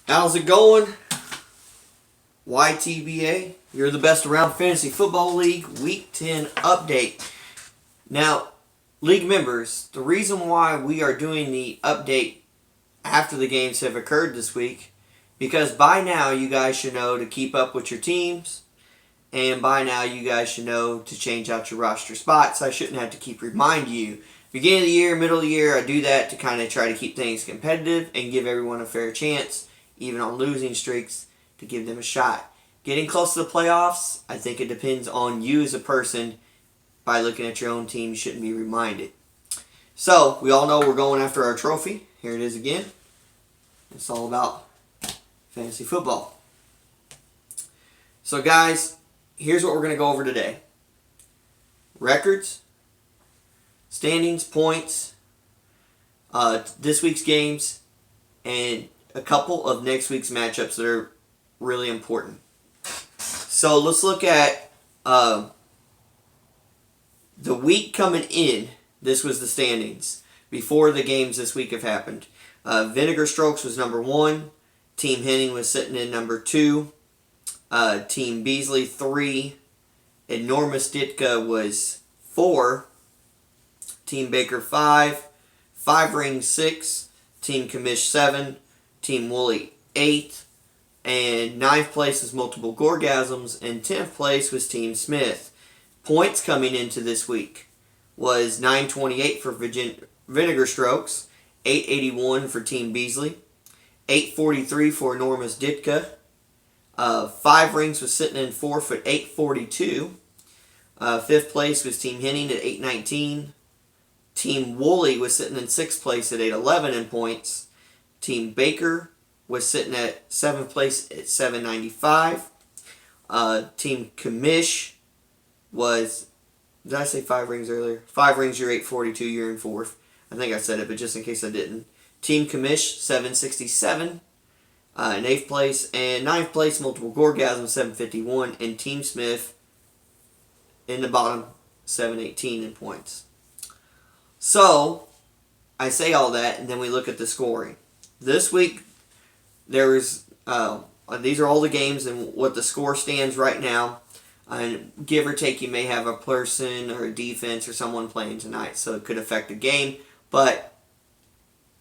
How's it going? YTBA, you're the best around fantasy football league week 10 update. Now, league members, the reason why we are doing the update after the games have occurred this week, because by now you guys should know to keep up with your teams, and by now you guys should know to change out your roster spots. I shouldn't have to keep reminding you. Beginning of the year, middle of the year, I do that to kind of try to keep things competitive and give everyone a fair chance, even on losing streaks, to give them a shot. Getting close to the playoffs, I think it depends on you as a person. By looking at your own team, you shouldn't be reminded. So, we all know we're going after our trophy. Here it is again. It's all about fantasy football. So, guys, here's what we're going to go over today. Records, standings, points, this week's games, and a couple of next week's matchups that are really important. So let's look at the week coming in. This was the standings before the games this week have happened. Vinegar Strokes was number 1. Team Henning was sitting in number 2. Team Beasley 3. Enormous Ditka was 4. Team Baker 5. 5 Rings 6. Team Commish 7. Team Wooly 8. And 9th place was Multiple Gorgasms. And 10th place was Team Smith. Points coming into this week was 928 for Vinegar Strokes. 881 for Team Beasley. 843 for Enormous Ditka. 5 Rings was sitting in 4th at 842. 5th place was Team Henning at 819. Team Wooly was sitting in 6th place at 811 in points. Team Baker was sitting at 7th place at 795. Team Commish was, did I say 5 Rings earlier? 5 Rings, you're 842, you're in 4th. I think I said it, but just in case I didn't. Team Commish, 767 in 8th place. And 9th place, Multiple Gorgasm, 751. And Team Smith in the bottom, 718 in points. So, I say all that, and then we look at the scoring. This week, these are all the games and what the score stands right now. And give or take, you may have a person or a defense or someone playing tonight, so it could affect the game. But,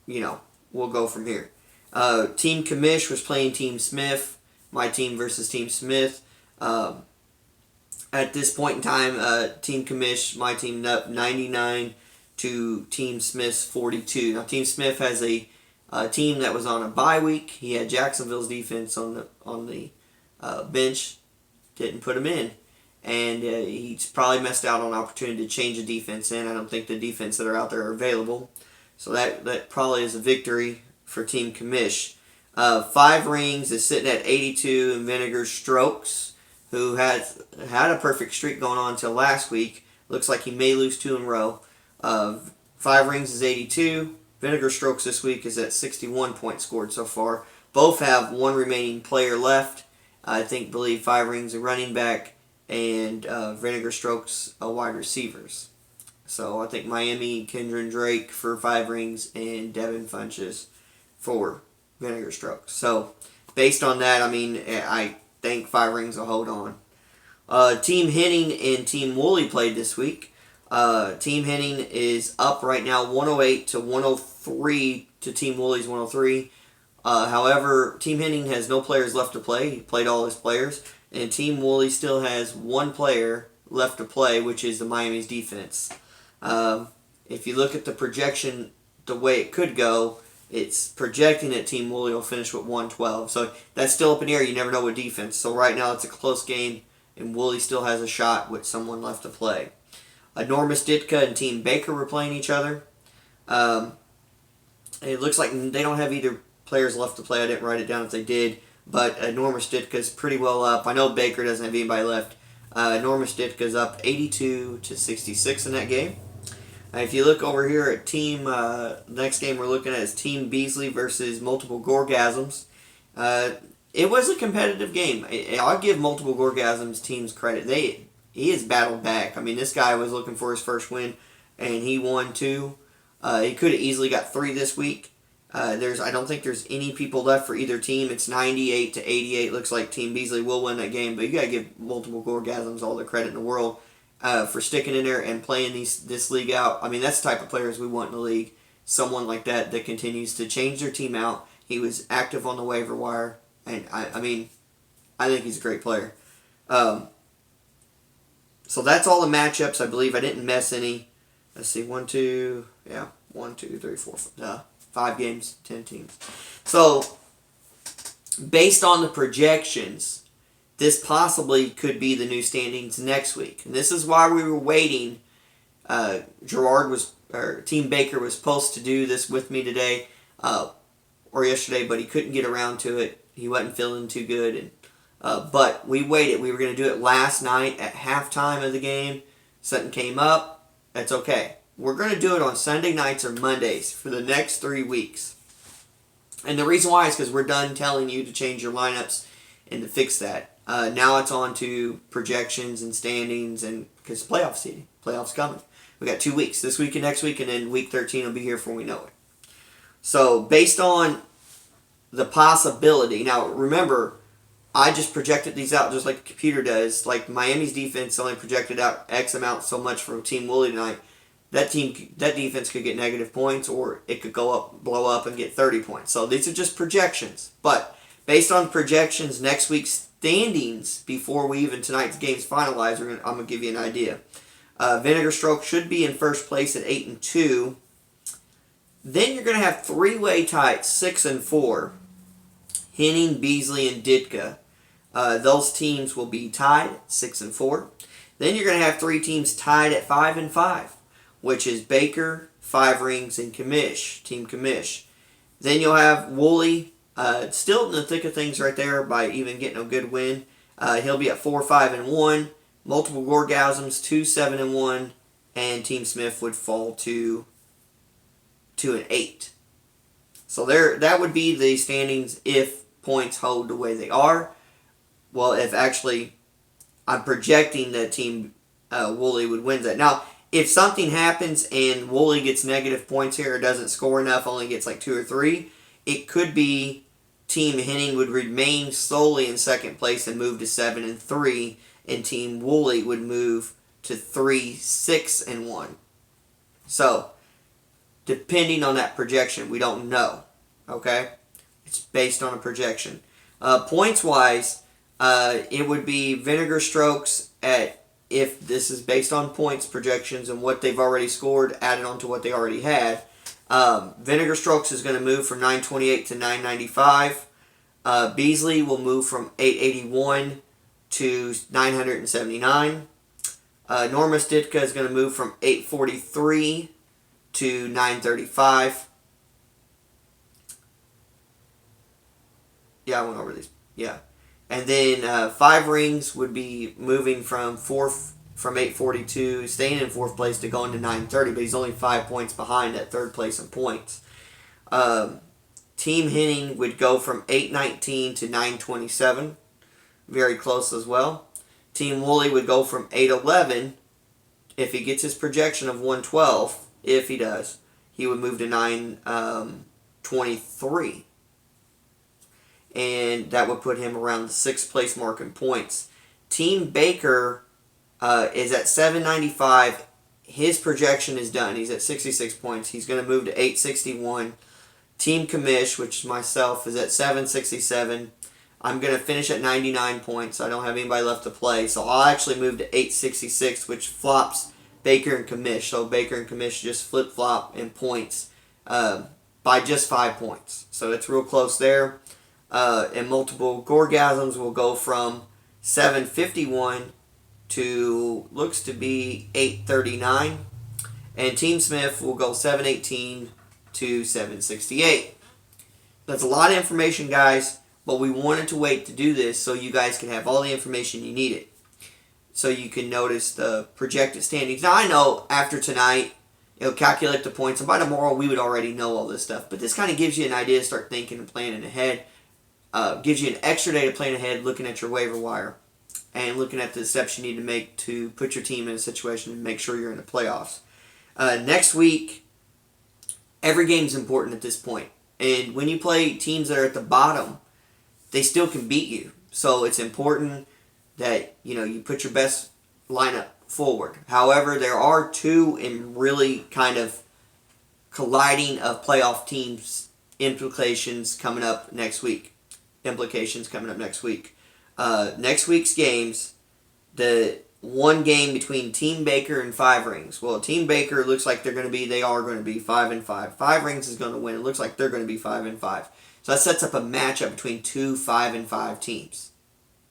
we'll go from here. Team Commish was playing Team Smith. My team versus Team Smith. At this point in time, Team Commish, my team, up 99 to Team Smith's 42. Now, Team Smith has a team that was on a bye week. He had Jacksonville's defense on the bench. Didn't put him in. And he's probably missed out on an opportunity to change the defense in. I don't think the defense that are out there are available. So that probably is a victory for Team Commish. 5 Rings is sitting at 82, and Vinegar Strokes, who had a perfect streak going on until last week. Looks like he may lose 2 in a row. 5 Rings is 82. Vinegar Strokes this week is at 61 points scored so far. Both have one remaining player left. I believe 5 Rings a running back and Vinegar Strokes a wide receivers. So I think Miami, Kendron Drake for 5 Rings and Devin Funches for Vinegar Strokes. So based on that, I think 5 Rings will hold on. Team Henning and Team Wooly played this week. Team Henning is up right now 108 to 103 to Team Wooly's 103. However, Team Henning has no players left to play. He played all his players. And Team Wooly still has 1 player left to play, which is the Miami's defense. If you look at the projection, the way it could go, it's projecting that Team Wooly will finish with 112. So that's still up in the air. You never know with defense. So right now it's a close game, and Wooly still has a shot with someone left to play. Enormous Ditka and Team Baker were playing each other. It looks like they don't have either players left to play. I didn't write it down if they did. But Enormous Ditka's pretty well up. I know Baker doesn't have anybody left. Enormous Ditka's up 82 to 66 in that game. If you look over here at next game we're looking at is Team Beasley versus Multiple Gorgasms. It was a competitive game. I'll give Multiple Gorgasms teams credit. He has battled back. This guy was looking for his first win, and he won 2. He could have easily got 3 this week. I don't think there's any people left for either team. It's 98-88. Looks like Team Beasley will win that game, but you gotta give Multiple Gorgasms all the credit in the world for sticking in there and playing this league out. I mean, that's the type of players we want in the league. Someone like that continues to change their team out. He was active on the waiver wire, and I mean, I think he's a great player. So that's all the matchups. I believe I didn't miss any. Let's see, 1, 2, 3, 4, 5 games, 10 teams. So, based on the projections, this possibly could be the new standings next week. And this is why we were waiting. Team Baker was supposed to do this with me today or yesterday, but he couldn't get around to it. He wasn't feeling too good, and but we waited. We were going to do it last night at halftime of the game. Something came up. That's okay. We're going to do it on Sunday nights or Mondays for the next 3 weeks. And the reason why is because we're done telling you to change your lineups and to fix that. Now it's on to projections and standings, and because playoff seeding. Playoffs coming. We got 2 weeks, this week and next week, and then week 13 will be here before we know it. So based on the possibility, now remember, I just projected these out just like the computer does. Like Miami's defense only projected out X amount so much for Team Woolley tonight. That defense could get negative points, or it could blow up and get 30 points. So these are just projections. But based on projections, next week's standings, before we even tonight's games finalize, I'm going to give you an idea. Vinegar Stroke should be in first place at 8-2. Then you're going to have three-way tie at 6-4. Henning, Beasley, and Ditka. Those teams will be tied at 6-4. Then you're going to have 3 teams tied at 5-5, which is Baker, Five Rings, and Commish, Team Commish. Then you'll have Woolley, still in the thick of things right there by even getting a good win. He'll be at 4-5-1. Multiple Gorgasms, 2-7-1. And Team Smith would fall to 2-8. So that would be the standings if points hold the way they are. Well, if actually I'm projecting that Team Woolley would win that. Now, if something happens and Woolley gets negative points here or doesn't score enough, only gets like 2 or 3, it could be Team Henning would remain solely in second place and move to 7-3, and Team Woolley would move to 3-6-1. So, depending on that projection, we don't know. Okay? It's based on a projection. Points-wise, it would be Vinegar Strokes at, if this is based on points projections and what they've already scored, added on to what they already had. Vinegar Strokes is going to move from 928 to 995. Beasley will move from 881 to 979. Normus Ditka is going to move from 843 to 935. Yeah, I went over these. Yeah. And then Five Rings would be moving from 842, staying in 4th place, to going to 930, but he's only 5 points behind at 3rd place in points. Team Henning would go from 819 to 927, very close as well. Team Woolley would go from 811, if he gets his projection of 112, if he does, he would move to 923. And that would put him around the 6th place mark in points. Team Baker is at 795. His projection is done. He's at 66 points. He's going to move to 861. Team Commish, which is myself, is at 767. I'm going to finish at 99 points. I don't have anybody left to play. So I'll actually move to 866, which flops Baker and Commish. So Baker and Commish just flip-flop in points by just 5 points. So it's real close there. And Multiple Gorgasms will go from 751 to, looks to be 839. And Team Smith will go 718 to 768. That's a lot of information, guys, but we wanted to wait to do this so you guys can have all the information you needed. So you can notice the projected standings. Now, I know after tonight, it'll calculate the points, and by tomorrow we would already know all this stuff. But this kind of gives you an idea to start thinking and planning ahead. Gives you an extra day to plan ahead, looking at your waiver wire and looking at the steps you need to make to put your team in a situation and make sure you're in the playoffs. Next week, every game is important at this point. And when you play teams that are at the bottom, they still can beat you. So it's important that you put your best lineup forward. However, there are two in really kind of colliding of playoff teams implications coming up next week. Next week's games, the one game between Team Baker and Five Rings. Well, Team Baker looks like they are going to be 5-5. Five Rings is going to win. It looks like they're going to be 5-5. So that sets up a matchup between two 5-5 teams.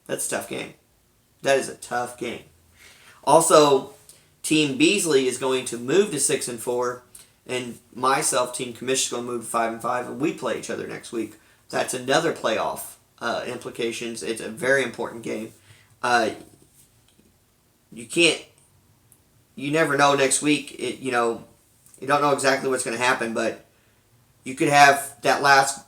That's a tough game. That is a tough game. Also, Team Beasley is going to move to 6-4, and myself, Team Commish, is going to move to 5-5, and we play each other next week. That's another playoff implications. It's a very important game. You never know next week. You don't know exactly what's going to happen, but you could have that last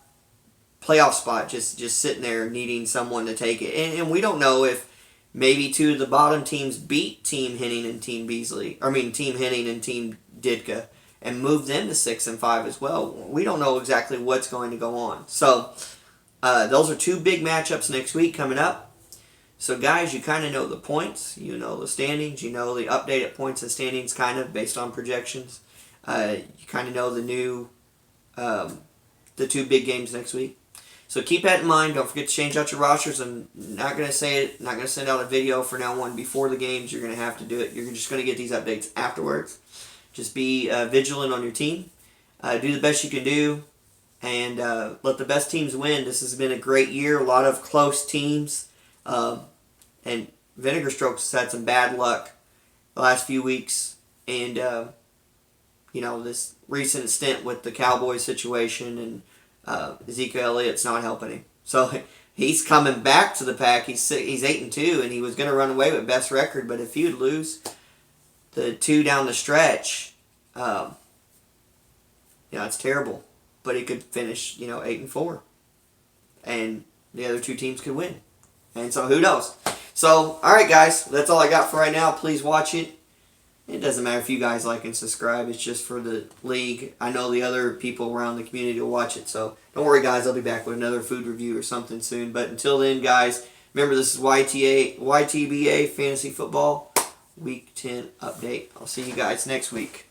playoff spot just sitting there needing someone to take it. And we don't know if maybe two of the bottom teams beat Team Henning and Team Beasley. Team Henning and Team Ditka and move them to 6-5 as well. We don't know exactly what's going to go on. So those are two big matchups next week coming up. So guys, you kind of know the points, you know the standings, you know the updated points and standings kind of based on projections. You kind of know the two big games next week. So keep that in mind. Don't forget to change out your rosters. I'm not going to say it. Not going to send out a video for now on before the games. You're going to have to do it. You're just going to get these updates afterwards. Just be vigilant on your team. Do the best you can do. And let the best teams win. This has been a great year. A lot of close teams. And Vinegar Strokes has had some bad luck the last few weeks. And, this recent stint with the Cowboys situation and Ezekiel Elliott's not helping him. So he's coming back to the pack. He's 8-2, and he was going to run away with best record. But if he would lose the two down the stretch, it's terrible. But he could finish, 8-4, and the other two teams could win. And so who knows? So, all right, guys, that's all I got for right now. Please watch it. It doesn't matter if you guys like and subscribe. It's just for the league. I know the other people around the community will watch it. So don't worry, guys. I'll be back with another food review or something soon. But until then, guys, remember this is YTBA Fantasy Football Week 10 update. I'll see you guys next week.